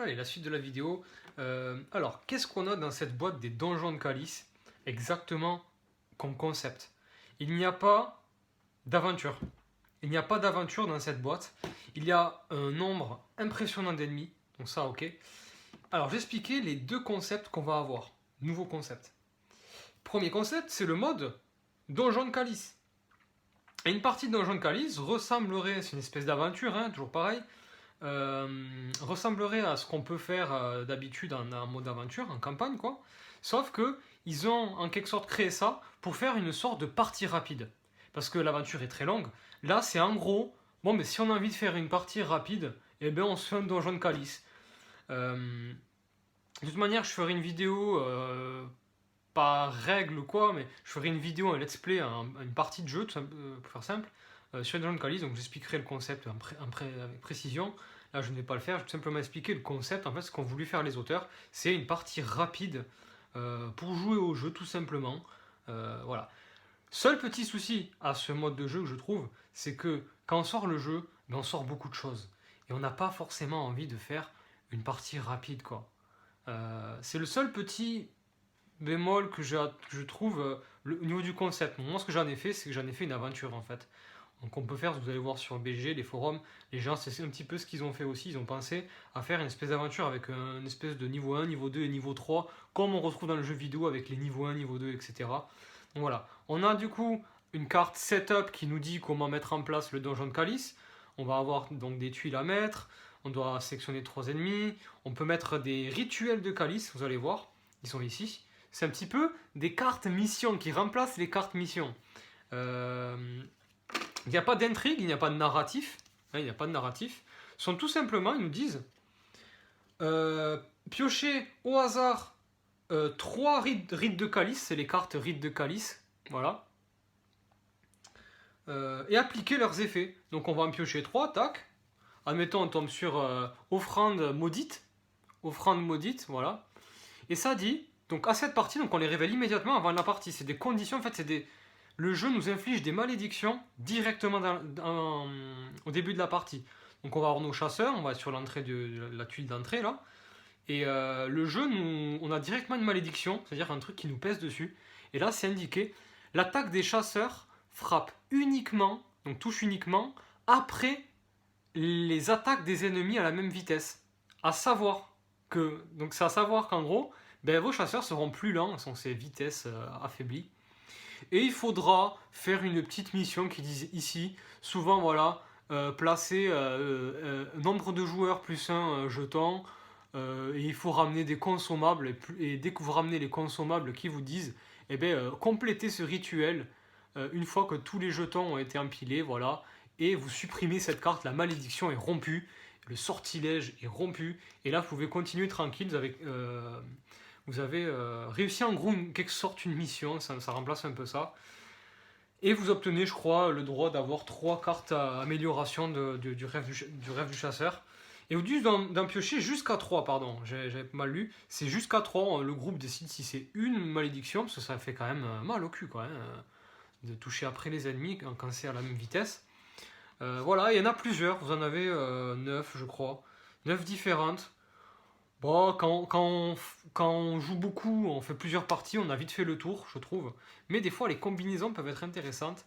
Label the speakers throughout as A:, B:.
A: Allez, la suite de la vidéo. Alors, qu'est-ce qu'on a dans cette boîte des donjons de Calice exactement comme concept? Il n'y a pas d'aventure. Il n'y a pas d'aventure dans cette boîte. Il y a un nombre impressionnant d'ennemis. Donc ça, ok. Alors, j'expliquais les deux concepts qu'on va avoir. Nouveau concept. Premier concept, c'est le mode donjon de Calice. Et une partie de donjon de Calice ressemblerait, c'est une espèce d'aventure, hein, toujours pareil, ressemblerait à ce qu'on peut faire d'habitude en mode aventure, en campagne, quoi. Sauf que ils ont en quelque sorte créé ça pour faire une sorte de partie rapide. Parce que l'aventure est très longue. Là, c'est en gros, bon, mais si on a envie de faire une partie rapide, eh bien, on se fait un donjon de Calice. De toute manière, je ferai une vidéo, pas règle ou quoi, mais je ferai une vidéo, un let's play, une partie de jeu, pour faire simple, sur Dungeon Calice, donc j'expliquerai le concept avec précision. Là, je ne vais pas le faire, je vais tout simplement expliquer le concept, en fait, ce qu'ont voulu faire les auteurs, c'est une partie rapide pour jouer au jeu, tout simplement. Voilà. Seul petit souci à ce mode de jeu que je trouve, c'est que quand on sort le jeu, ben on sort beaucoup de choses. Et on n'a pas forcément envie de faire une partie rapide, quoi. C'est le seul petit bémol que je trouve au niveau du concept. Moi, ce que j'en ai fait, c'est que j'en ai fait une aventure, en fait. Donc on peut faire, vous allez voir sur BG, les forums, les gens, c'est un petit peu ce qu'ils ont fait aussi. Ils ont pensé à faire une espèce d'aventure avec une espèce de niveau 1, niveau 2 et niveau 3, comme on retrouve dans le jeu vidéo avec les niveaux 1, niveau 2, etc. Donc voilà. On a du coup une carte setup qui nous dit comment mettre en place le donjon de Calice. On va avoir donc des tuiles à mettre. On doit sectionner 3 ennemis. On peut mettre des rituels de Calice, vous allez voir. Ils sont ici. C'est un petit peu des cartes missions qui remplacent les cartes missions. Il n'y a pas d'intrigue, il n'y a pas de narratif. Hein, il n'y a pas de narratif. Ils sont tout simplement, ils nous disent piocher au hasard 3 rites de Calice, c'est les cartes rites de Calice. Voilà. Et appliquer leurs effets. Donc on va en piocher 3, tac. Admettons, on tombe sur offrande maudite. Offrande maudite, voilà. Et ça dit, donc à cette partie, donc on les révèle immédiatement avant la partie. C'est des conditions, en fait, le jeu nous inflige des malédictions directement au début de la partie. Donc on va avoir nos chasseurs, on va sur l'entrée de la tuile d'entrée là. Et le jeu, on a directement une malédiction, c'est-à-dire un truc qui nous pèse dessus. Et là, c'est indiqué, l'attaque des chasseurs frappe uniquement, donc touche uniquement, après les attaques des ennemis à la même vitesse. Donc c'est à savoir qu'en gros, ben, vos chasseurs seront plus lents, sont ces vitesses affaiblies. Et il faudra faire une petite mission qui dit ici, souvent voilà, placer nombre de joueurs plus un jeton, et il faut ramener des consommables, et dès que vous ramenez les consommables qui vous disent, eh ben, complétez ce rituel une fois que tous les jetons ont été empilés, voilà, et vous supprimez cette carte, la malédiction est rompue, le sortilège est rompu, et là vous pouvez continuer tranquille, vous avez réussi en gros quelque sorte une mission, ça remplace un peu ça. Et vous obtenez, je crois, le droit d'avoir 3 cartes à amélioration du rêve du chasseur. Et vous dites d'en piocher jusqu'à 3, pardon, j'avais mal lu. C'est jusqu'à 3, le groupe décide si c'est une malédiction, parce que ça fait quand même mal au cul, quoi, hein, de toucher après les ennemis quand c'est à la même vitesse. Voilà, il y en a plusieurs, vous en avez 9, je crois. 9 différentes. Bon, quand on joue beaucoup, on fait plusieurs parties, on a vite fait le tour, je trouve. Mais des fois, les combinaisons peuvent être intéressantes.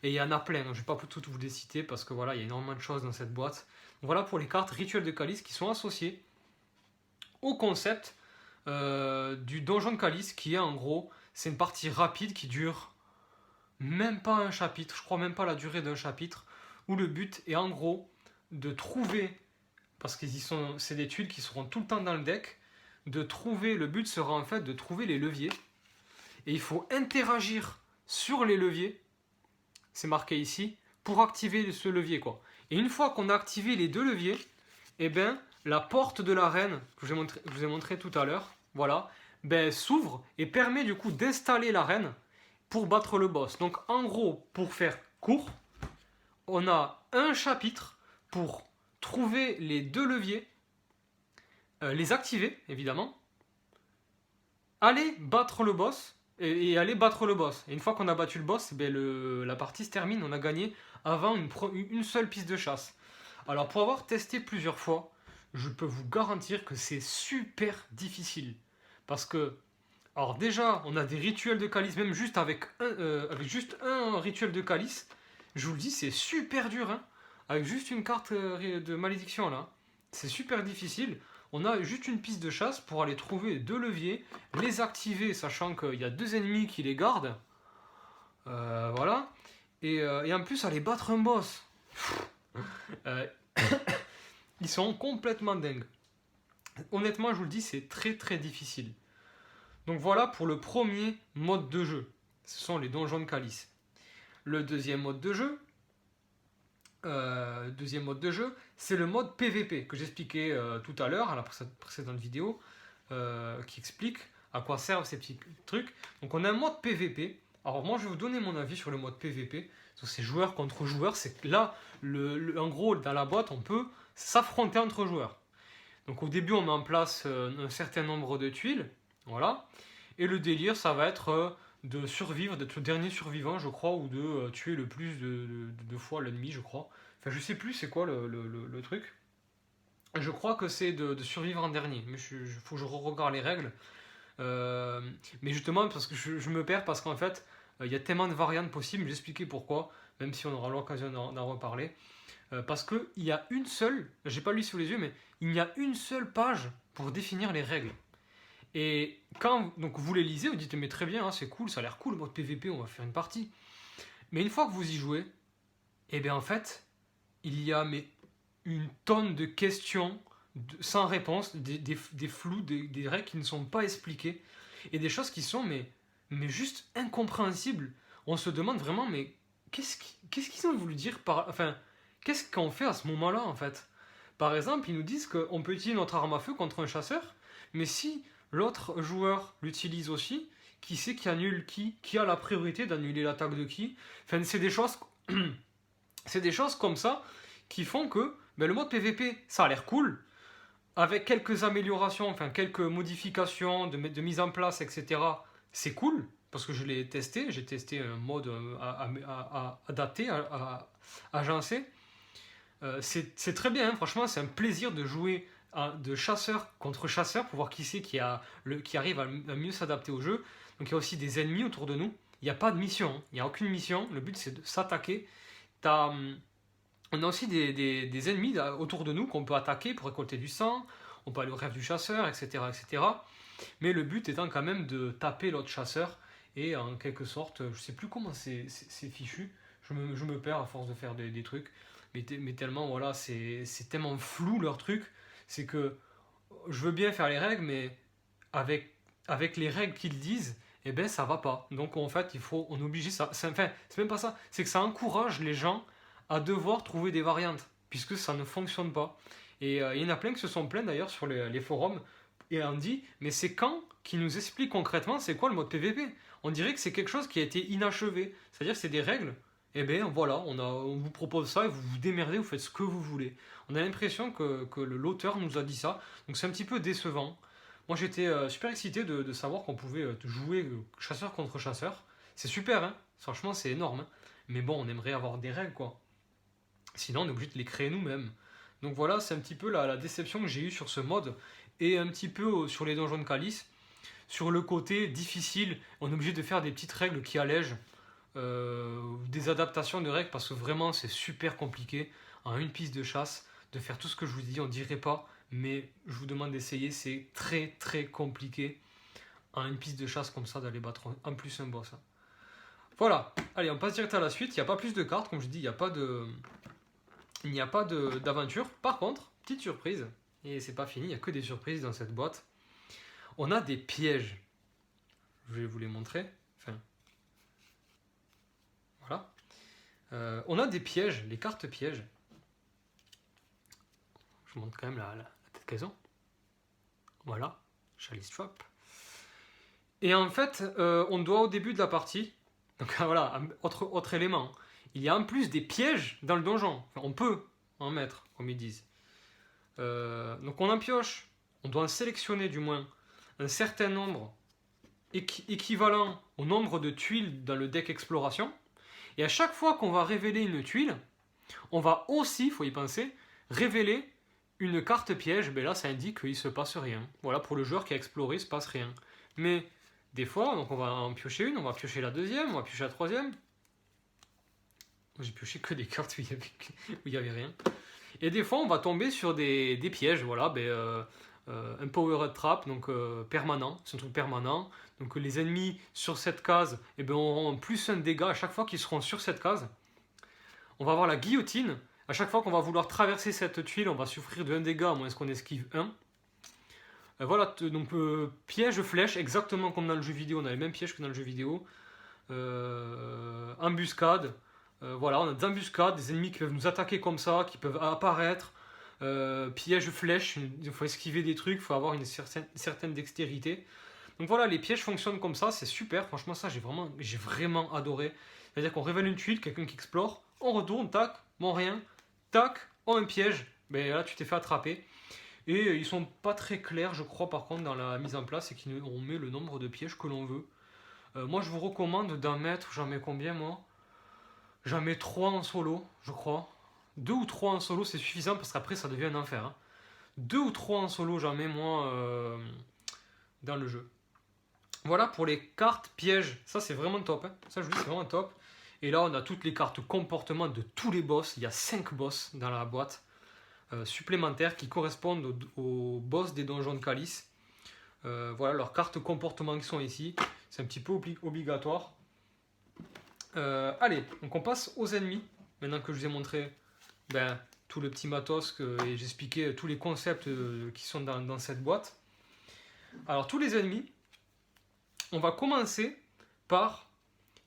A: Et il y en a plein, je ne vais pas toutes vous les citer parce que voilà, il y a énormément de choses dans cette boîte. Donc voilà pour les cartes rituels de Calice qui sont associées au concept du donjon de Calice qui est en gros, c'est une partie rapide qui dure même pas un chapitre, je crois même pas la durée d'un chapitre, où le but est en gros de trouver, parce que c'est des tuiles qui seront tout le temps dans le deck, le but sera en fait de trouver les leviers, et il faut interagir sur les leviers, c'est marqué ici, pour activer ce levier, quoi. Et une fois qu'on a activé les 2 leviers, eh ben, la porte de l'arène, que je vous ai montré tout à l'heure, voilà, ben, s'ouvre et permet du coup d'installer l'arène pour battre le boss. Donc en gros, pour faire court, on a un chapitre pour trouver les 2 leviers, les activer évidemment, aller battre le boss et aller battre le boss. Et une fois qu'on a battu le boss, ben la partie se termine, on a gagné avant une seule piste de chasse. Alors pour avoir testé plusieurs fois, je peux vous garantir que c'est super difficile. Parce que, alors déjà, on a des rituels de calice, même juste avec juste un rituel de calice, je vous le dis, c'est super dur, hein, avec juste une carte de malédiction là. C'est super difficile. On a juste une piste de chasse pour aller trouver 2 leviers, les activer, sachant qu'il y a 2 ennemis qui les gardent. Voilà. Et en plus, aller battre un boss. Euh, Ils sont complètement dingues. Honnêtement, je vous le dis, c'est très très difficile. Donc voilà pour le premier mode de jeu. Ce sont les donjons de calice. Le deuxième mode de jeu, c'est le mode PVP que j'expliquais tout à l'heure à la précédente vidéo, qui explique à quoi servent ces petits trucs. Donc on a un mode PVP. Alors moi je vais vous donner mon avis sur le mode PVP. C'est joueur contre joueur. C'est que là, en gros, dans la boîte, on peut s'affronter entre joueurs. Donc au début, on met en place un certain nombre de tuiles. Voilà. Et le délire, ça va être de survivre, d'être le dernier survivant, je crois, ou de tuer le plus de fois l'ennemi, je crois. Enfin, je sais plus c'est quoi le truc. Je crois que c'est de survivre en dernier. Mais il faut que je regarde les règles. Mais justement, parce que je me perds, parce qu'en fait, il y a tellement de variantes possibles. J'expliquais pourquoi, même si on aura l'occasion d'en reparler. Parce qu'il y a une seule, j'ai pas lu sous les yeux, mais il y a une seule page pour définir les règles. Et quand donc vous les lisez, vous dites mais très bien, hein, c'est cool, ça a l'air cool le mode PVP, on va faire une partie. Mais une fois que vous y jouez, et bien en fait, il y a une tonne de questions sans réponse, des flous, des règles qui ne sont pas expliquées, et des choses qui sont mais juste incompréhensibles. On se demande vraiment, mais qu'est-ce qu'ils ont voulu dire par... Enfin, qu'est-ce qu'on fait à ce moment-là en fait? Par exemple, ils nous disent qu'on peut utiliser notre arme à feu contre un chasseur, mais si l'autre joueur l'utilise aussi, qui c'est qui annule qui a la priorité d'annuler l'attaque de qui? Enfin, c'est des choses, c'est des choses comme ça qui font que ben, le mode PVP, ça a l'air cool, avec quelques améliorations, enfin quelques modifications de mise en place, etc. C'est cool, parce que je l'ai testé, j'ai testé un mode adapté, agencé. C'est très bien, hein, franchement, c'est un plaisir de jouer de chasseur contre chasseur pour voir qui c'est qui arrive à mieux s'adapter au jeu. Donc il y a aussi des ennemis autour de nous. Il n'y a pas de mission, hein. Il n'y a aucune mission. Le but c'est de s'attaquer. On a aussi des ennemis autour de nous qu'on peut attaquer pour récolter du sang. On peut aller au rêve du chasseur, etc., etc. Mais le but étant quand même de taper l'autre chasseur. Et en quelque sorte, je sais plus comment c'est fichu. Je me perds à force de faire des trucs. Mais tellement, voilà, c'est tellement flou leur truc. C'est que je veux bien faire les règles, mais avec les règles qu'ils disent, eh ben ça va pas. Donc en fait, on est obligé, enfin, c'est même pas ça, c'est que ça encourage les gens à devoir trouver des variantes, puisque ça ne fonctionne pas. Et il y en a plein qui se sont plaints d'ailleurs sur les forums, et on dit, mais c'est quand qui nous explique concrètement c'est quoi le mode PVP? On dirait que c'est quelque chose qui a été inachevé, c'est-à-dire que c'est des règles. Et bien voilà, on vous propose ça et vous vous démerdez, vous faites ce que vous voulez. On a l'impression que l'auteur nous a dit ça, donc c'est un petit peu décevant. Moi j'étais super excité de savoir qu'on pouvait jouer chasseur contre chasseur. C'est super, hein, franchement c'est énorme. Hein. Mais bon, on aimerait avoir des règles quoi. Sinon on est obligé de les créer nous-mêmes. Donc voilà, c'est un petit peu la déception que j'ai eue sur ce mode et un petit peu sur les donjons de calice. Sur le côté difficile, on est obligé de faire des petites règles qui allègent. Des adaptations de règles parce que vraiment c'est super compliqué en une piste de chasse de faire tout ce que je vous dis, on dirait pas, mais je vous demande d'essayer, c'est très très compliqué en une piste de chasse comme ça d'aller battre en plus un boss. Voilà, allez on passe direct à la suite, il n'y a pas plus de cartes, comme je dis, il n'y a pas d'aventure. Par contre, petite surprise, et c'est pas fini, il n'y a que des surprises dans cette boîte, on a des pièges. Je vais vous les montrer. Enfin, voilà. On a des pièges, les cartes pièges. Je vous montre quand même la tête qu'elles ont. Voilà, Chalice Trap. Et en fait, on doit au début de la partie, donc voilà, autre élément, il y a en plus des pièges dans le donjon. Enfin, on peut en mettre, comme ils disent. Donc on en pioche, on doit en sélectionner du moins un certain nombre équivalent au nombre de tuiles dans le deck exploration. Et à chaque fois qu'on va révéler une tuile, on va aussi, il faut y penser, révéler une carte piège, ben là ça indique qu'il se passe rien. Voilà, pour le joueur qui a exploré, il se passe rien. Mais des fois, donc on va en piocher une, on va piocher la deuxième, on va piocher la troisième. J'ai pioché que des cartes où il y avait rien. Et des fois, on va tomber sur des pièges, voilà, un power trap, donc permanent, c'est un truc permanent. Donc les ennemis sur cette case, eh ben, auront plus un dégât à chaque fois qu'ils seront sur cette case. On va avoir la guillotine. À chaque fois qu'on va vouloir traverser cette tuile, on va souffrir de 1 dégât, à moins qu'on esquive 1. Voilà, donc piège, flèche, exactement comme dans le jeu vidéo, on a les mêmes pièges que dans le jeu vidéo. Embuscade, voilà, on a des embuscades, des ennemis qui peuvent nous attaquer comme ça, qui peuvent apparaître. Piège, flèche, il faut esquiver des trucs, il faut avoir une certaine dextérité. Donc voilà, les pièges fonctionnent comme ça, c'est super, franchement ça j'ai vraiment adoré. C'est-à-dire qu'on révèle une tuile, quelqu'un qui explore, on retourne, tac, bon rien, tac, oh un piège, ben là tu t'es fait attraper. Et ils sont pas très clairs, je crois, par contre, dans la mise en place, et qu'on met le nombre de pièges que l'on veut. Moi, je vous recommande d'en mettre, j'en mets combien, moi? J'en mets 3 en solo, je crois. 2 ou 3 en solo, c'est suffisant, parce qu'après, ça devient un enfer. Hein. 2 ou 3 en solo, j'en mets, moi, dans le jeu. Voilà pour les cartes pièges. Ça, c'est vraiment top. Hein. Ça, je vous dis, c'est vraiment top. Et là, on a toutes les cartes comportement de tous les boss. Il y a 5 boss dans la boîte. Supplémentaires qui correspondent aux boss des donjons de Calice. Voilà leurs cartes comportement qui sont ici. C'est un petit peu obligatoire. Allez, donc on passe aux ennemis. Maintenant que je vous ai montré tout le petit matos et j'expliquais tous les concepts qui sont dans cette boîte. Alors tous les ennemis, on va commencer par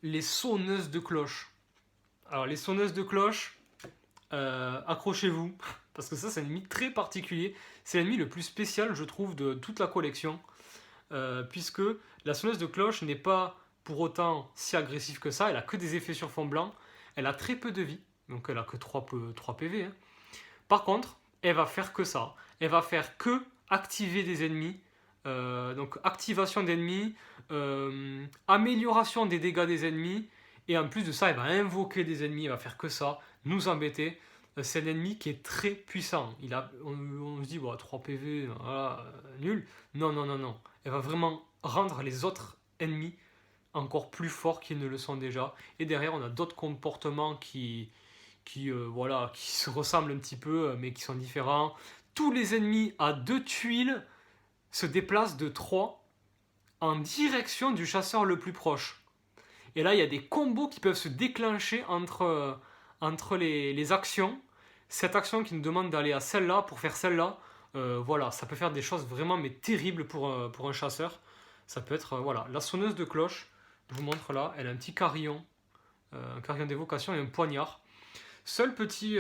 A: les sonneuses de cloche. Alors les sonneuses de cloche, accrochez-vous. Parce que ça, c'est un ennemi très particulier. C'est l'ennemi le plus spécial, je trouve, de toute la collection. Puisque la sonneuse de cloche n'est pas pour autant si agressive que ça. Elle a que des effets sur fond blanc. Elle a très peu de vie. Donc elle a que 3 PV. Hein. Par contre, elle va faire que ça. Elle va faire que activer des ennemis. Donc activation d'ennemis. Amélioration des dégâts des ennemis. Et en plus de ça, elle va invoquer des ennemis. Elle va faire que ça. Nous embêter. C'est un ennemi qui est très puissant. On se dit, 3 PV, voilà, nul. Non. Elle va vraiment rendre les autres ennemis encore plus forts qu'ils ne le sont déjà. Et derrière, on a d'autres comportements qui se ressemblent un petit peu, mais qui sont différents. Tous les ennemis à 2 tuiles se déplacent de 3 en direction du chasseur le plus proche. Et là, il y a des combos qui peuvent se déclencher entre les actions. Cette action qui nous demande d'aller à celle-là pour faire celle-là, voilà, ça peut faire des choses vraiment mais terribles pour un chasseur. Ça peut être, voilà, la sonneuse de cloche, je vous montre là, elle a un petit carillon, un carillon d'évocation et un poignard. Seul petit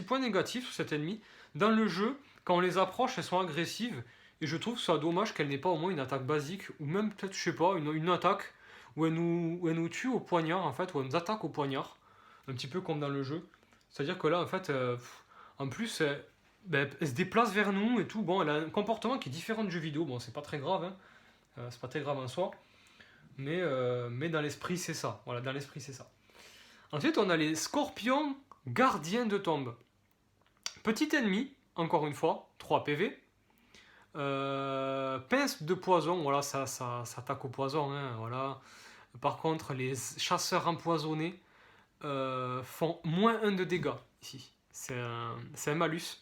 A: point négatif sur cet ennemi, dans le jeu, quand on les approche, elles sont agressives, et je trouve ça dommage qu'elle n'ait pas au moins une attaque basique, ou même peut-être, je sais pas, une attaque où elle nous tue au poignard, en fait, où elle nous attaque au poignard, un petit peu comme dans le jeu. C'est-à-dire que là, en fait, en plus, elle se déplace vers nous et tout. Bon, elle a un comportement qui est différent du jeu vidéo. Bon, c'est pas très grave, hein. C'est pas très grave en soi. Mais dans l'esprit, c'est ça. Voilà, dans l'esprit, c'est ça. Ensuite, on a les scorpions gardiens de tombe. Petit ennemi, encore une fois, 3 PV. Pince de poison, voilà, ça attaque au poison, hein, voilà. Par contre, les chasseurs empoisonnés font moins 1 de dégâts ici. C'est un malus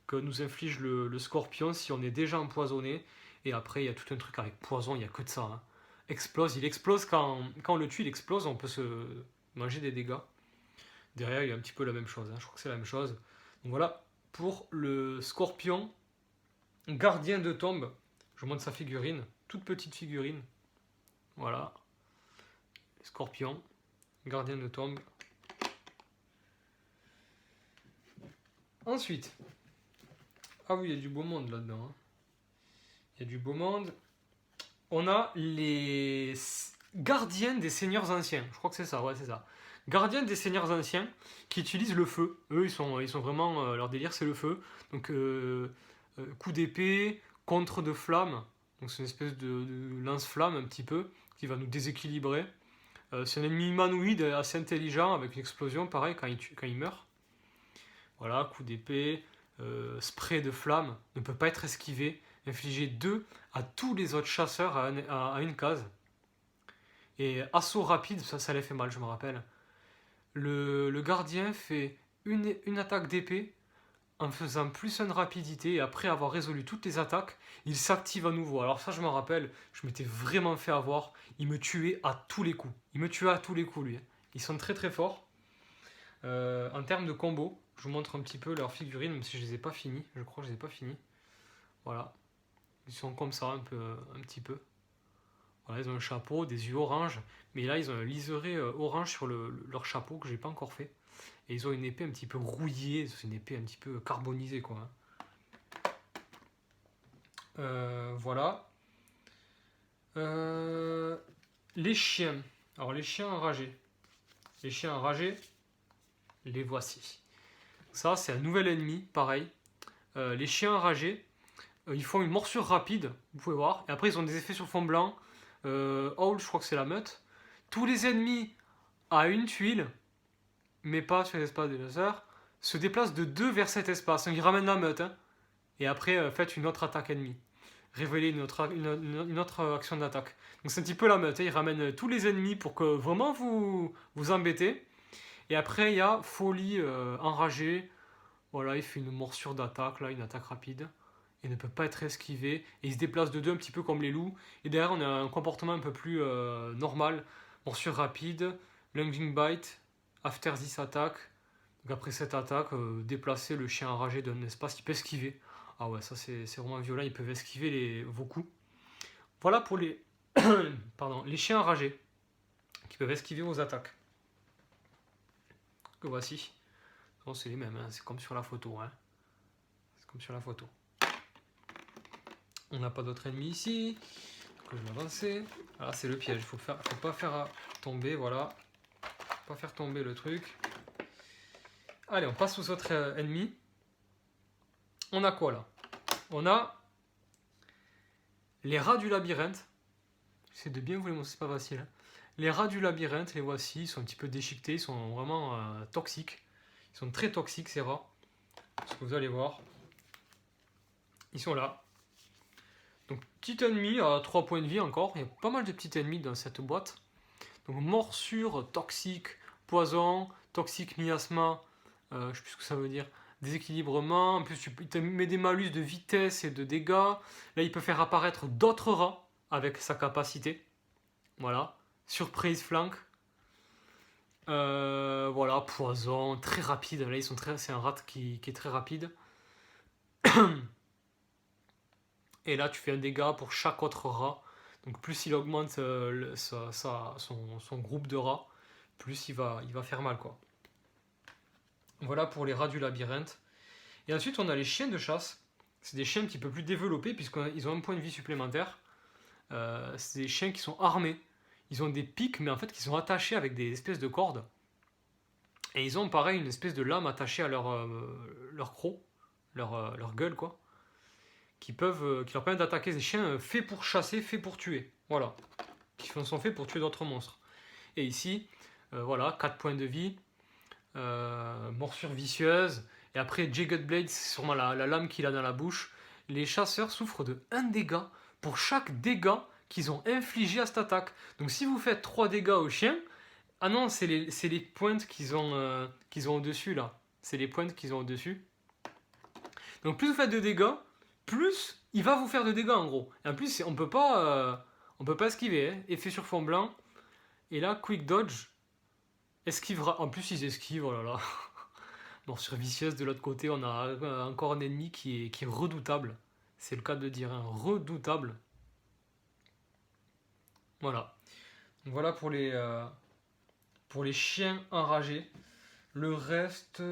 A: que nous inflige le scorpion si on est déjà empoisonné. Et après, il y a tout un truc avec poison, il n'y a que de ça. Hein. Il explose quand on le tue, il explose, on peut se manger des dégâts. Derrière, il y a un petit peu la même chose. Hein. Je crois que c'est la même chose. Donc voilà, pour le scorpion gardien de tombe, je vous montre sa figurine, toute petite figurine. Voilà. Scorpion, gardien de tombe. Ensuite, ah oui, il y a du beau monde là-dedans. Hein. Il y a du beau monde. On a les gardiens des seigneurs anciens. Je crois que c'est ça, ouais, c'est ça. Gardiens des seigneurs anciens qui utilisent le feu. Eux, ils sont vraiment... leur délire, c'est le feu. Donc, coup d'épée, contre de flamme. Donc, c'est une espèce de lance-flamme un petit peu qui va nous déséquilibrer. C'est un ennemi humanoïde assez intelligent avec une explosion, pareil, quand il meurt. Voilà, coup d'épée, spray de flamme ne peut pas être esquivé. Infliger 2 à tous les autres chasseurs à une case. Et assaut rapide, ça les fait mal, je me rappelle. Le gardien fait une attaque d'épée en faisant plus 1 de rapidité, et après avoir résolu toutes les attaques, il s'active à nouveau. Alors ça, je me rappelle, je m'étais vraiment fait avoir. Il me tuait à tous les coups. Il me tuait à tous les coups, lui. Ils sont très très forts. En termes de combo, je vous montre un petit peu leurs figurines, même si je les ai pas finis. Je crois que je les ai pas finis. Voilà. Ils sont comme ça, un petit peu. Voilà, ils ont un chapeau, des yeux orange. Mais là, ils ont un liseré orange sur leur chapeau que j'ai pas encore fait. Et ils ont une épée un petit peu rouillée, c'est une épée un petit peu carbonisée, quoi. Voilà. Les chiens. Alors, les chiens enragés. Les chiens enragés, les voici. Ça, c'est un nouvel ennemi, pareil. Les chiens enragés, ils font une morsure rapide, vous pouvez voir. Et après, ils ont des effets sur fond blanc. Howl, je crois que c'est la meute. Tous les ennemis à une tuile, mais pas sur l'espace des lanceurs, se déplacent de 2 vers cet espace. Donc, ils ramènent la meute. Hein. Et après, faites une autre attaque ennemie. Révéler une autre action d'attaque. Donc c'est un petit peu la meute. Hein. Ils ramènent tous les ennemis pour que vraiment vous embêtez. Et après, il y a folie enragée. Voilà, il fait une morsure d'attaque, là, une attaque rapide. Il ne peut pas être esquivé. Et il se déplace de 2 un petit peu comme les loups. Et derrière, on a un comportement un peu plus normal. Morsure rapide, lunging bite, after this attack. Donc après cette attaque, déplacer le chien enragé d'un espace, il peut esquiver. Ah ouais, ça c'est vraiment violent, ils peuvent esquiver vos coups. Voilà pour les, les chiens enragés, qui peuvent esquiver vos attaques. Que voici. Non, c'est les mêmes, hein. C'est comme sur la photo. Hein. C'est comme sur la photo. On n'a pas d'autres ennemis ici. Donc je vais avancer. Voilà, c'est le piège, faut pas faire tomber, voilà. Faut pas faire tomber le truc. Allez, on passe aux autres ennemis. On a quoi là? On a les rats du labyrinthe. J'essaie de bien vous les montrer, c'est pas facile. Hein. Les rats du labyrinthe, les voici, ils sont un petit peu déchiquetés, ils sont vraiment toxiques. Ils sont très toxiques ces rats. Ce que vous allez voir. Ils sont là. Donc petit ennemi à 3 points de vie encore. Il y a pas mal de petits ennemis dans cette boîte. Donc morsure, toxique, poison, toxique miasma, je sais plus ce que ça veut dire. Déséquilibrement, en plus il te met des malus de vitesse et de dégâts. Là il peut faire apparaître d'autres rats avec sa capacité. Voilà. Surprise flank. Voilà, poison, très rapide. Là c'est un rat qui est très rapide. Et là tu fais un dégât pour chaque autre rat. Donc plus il augmente son groupe de rats, plus il va faire mal, quoi. Voilà pour les rats du labyrinthe. Et ensuite on a les chiens de chasse. C'est des chiens un petit peu plus développés puisqu'ils ont un point de vie supplémentaire. C'est des chiens qui sont armés. Ils ont des pics mais en fait qui sont attachés avec des espèces de cordes. Et ils ont pareil une espèce de lame attachée à leur croc, leur gueule, quoi. Qui leur permettent d'attaquer des chiens faits pour chasser, faits pour tuer. Voilà. Qui sont faits pour tuer d'autres monstres. Et ici, voilà, 4 points de vie, morsure vicieuse, et après Jagged Blade, c'est sûrement la lame qu'il a dans la bouche. Les chasseurs souffrent de 1 dégât pour chaque dégât qu'ils ont infligé à cette attaque. Donc si vous faites 3 dégâts aux chiens, ah non, c'est les pointes qu'ils ont au-dessus, là. C'est les pointes qu'ils ont au-dessus. Donc plus vous faites de dégâts, plus il va vous faire de dégâts en gros. Et en plus, on peut pas esquiver. Hein. Effet sur fond blanc. Et là, quick dodge. Esquivera. En plus, ils esquivent, oh là là. Morsure vicieuse de l'autre côté, on a encore un ennemi qui est redoutable. C'est le cas de dire, hein. Redoutable. Voilà. Donc voilà pour les chiens enragés. Le reste...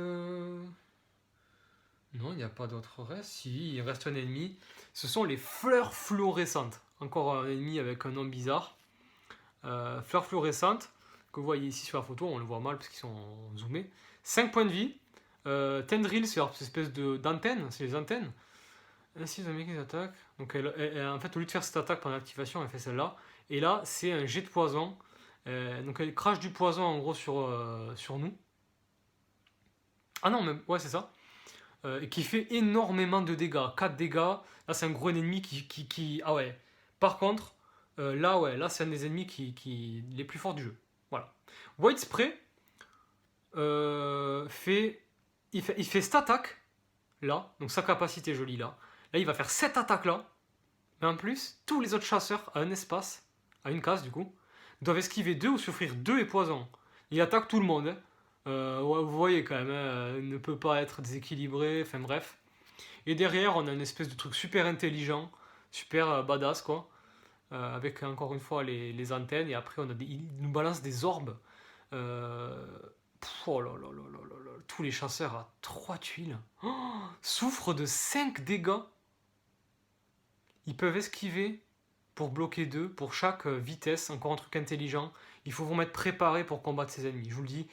A: Non, il n'y a pas d'autre reste. Si, il reste un ennemi. Ce sont les fleurs fluorescentes. Encore un ennemi avec un nom bizarre. Fleurs fluorescentes, que vous voyez ici sur la photo, on le voit mal parce qu'ils sont zoomés. 5 points de vie. Tendrils, c'est cette espèce d'antenne, c'est les antennes. Ainsi, les mecs attaquent. Donc, en fait, au lieu de faire cette attaque pendant l'activation, elle fait celle-là. Et là, c'est un jet de poison. Donc, elle crache du poison en gros sur nous. Ah non, même, ouais, c'est ça. et qui fait énormément de dégâts. 4 dégâts, là c'est un gros ennemi qui... Ah ouais. Par contre, là c'est un des ennemis les plus forts du jeu. Voilà. White Spray il fait cette attaque, là, donc sa capacité jolie là. Là il va faire cette attaque là. Mais en plus, tous les autres chasseurs à un espace, à une case du coup, doivent esquiver 2 ou souffrir 2 et poison. Il attaque tout le monde. Hein. Ouais, vous voyez quand même, il ne peut pas être déséquilibré, enfin bref. Et derrière, on a une espèce de truc super intelligent, super badass quoi, avec encore une fois les antennes, et après il nous balance des orbes. Oh là là là là là là, tous les chasseurs à 3 tuiles souffrent de 5 dégâts. Ils peuvent esquiver pour bloquer 2, pour chaque vitesse, encore un truc intelligent. Il faut vous mettre préparé pour combattre ces ennemis. Je vous le dis,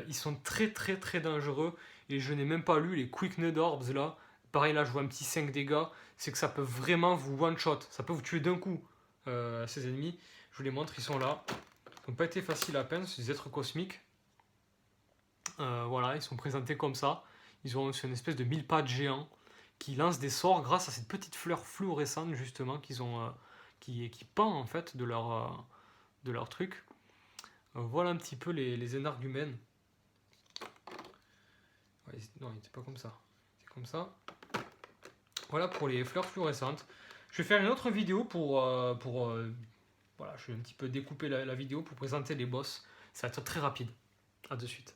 A: ils sont très très très dangereux, et je n'ai même pas lu les Quickned Orbs là. Pareil là, je vois un petit 5 dégâts, c'est que ça peut vraiment vous one-shot, ça peut vous tuer d'un coup, ces ennemis. Je vous les montre, ils sont là. Ils n'ont pas été faciles à peindre, c'est des êtres cosmiques. Voilà, ils sont présentés comme ça. Ils ont une espèce de mille pattes géants qui lancent des sorts grâce à cette petite fleur fluorescente justement qu'ils ont, qui pend en fait de leur truc. Voilà un petit peu les énergumènes. Ouais, non, il n'était pas comme ça. C'est comme ça. Voilà pour les fleurs fluorescentes. Je vais faire une autre vidéo pour voilà, je vais un petit peu découper la vidéo pour présenter les boss. Ça va être très rapide. A de suite.